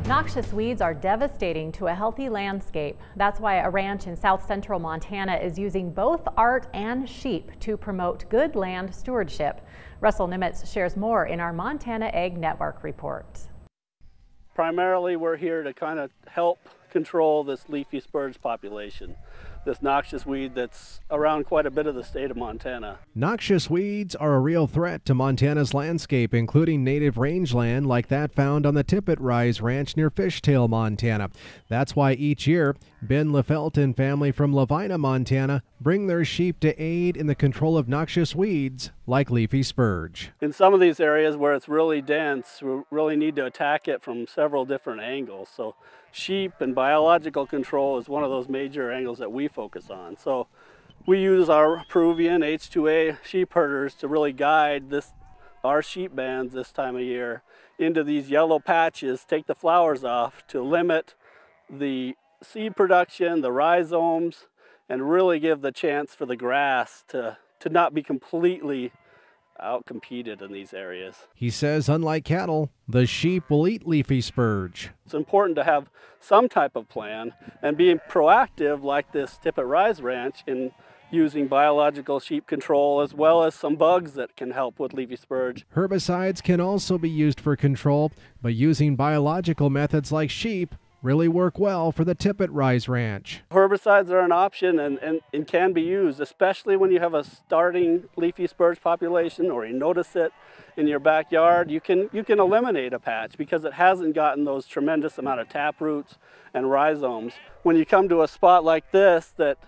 Noxious weeds are devastating to a healthy landscape. That's why a ranch in south central Montana is using both art and sheep to promote good land stewardship. Russell Nimitz shares more in our Montana Ag Network report. Primarily, we're here to kind of help control this leafy spurge population, this noxious weed that's around quite a bit of the state of Montana. Noxious weeds are a real threat to Montana's landscape, including native rangeland like that found on the Tippet Rise Ranch near Fishtail, Montana. That's why each year, Ben LaFelton family from Lavina, Montana, bring their sheep to aid in the control of noxious weeds like leafy spurge. In some of these areas where it's really dense, we really need to attack it from several different angles. So sheep and biological control is one of those major angles that we focus on. So we use our Peruvian H2A sheep herders to really guide our sheep bands this time of year into these yellow patches, take the flowers off to limit the seed production, the rhizomes, and really give the chance for the grass to not be completely outcompeted in these areas. He says unlike cattle, the sheep will eat leafy spurge. It's important to have some type of plan and being proactive like this Tippet Rise Ranch in using biological sheep control as well as some bugs that can help with leafy spurge. Herbicides can also be used for control, but using biological methods like sheep really work well for the Tippet Rise Ranch. Herbicides are an option and can be used, especially when you have a starting leafy spurge population or you notice it in your backyard. You can eliminate a patch because it hasn't gotten those tremendous amount of tap roots and rhizomes. When you come to a spot like this that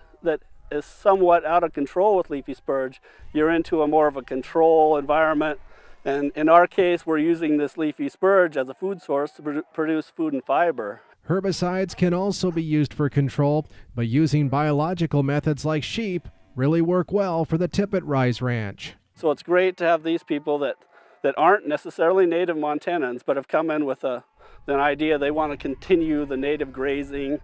is somewhat out of control with leafy spurge, you're into a more of a control environment. And in our case, we're using this leafy spurge as a food source to produce food and fiber. Herbicides can also be used for control, but using biological methods like sheep really work well for the Tippet Rise Ranch. So it's great to have these people that aren't necessarily native Montanans, but have come in with an idea they want to continue the native grazing,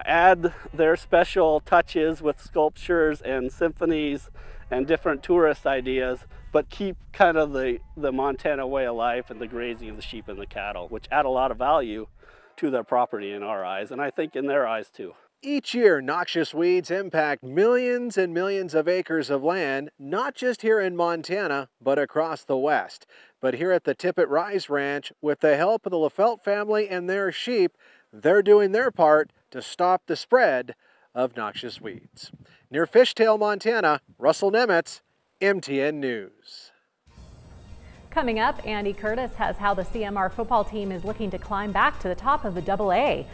add their special touches with sculptures and symphonies and different tourist ideas, but keep kind of the Montana way of life and the grazing of the sheep and the cattle, which add a lot of value to their property in our eyes, and I think in their eyes too. Each year, noxious weeds impact millions and millions of acres of land, not just here in Montana, but across the West. But here at the Tippet Rise Ranch, with the help of the LaFelt family and their sheep, they're doing their part to stop the spread of noxious weeds. Near Fishtail, Montana, Russell Nimitz, MTN News. Coming up, Andy Curtis has how the CMR football team is looking to climb back to the top of the AA.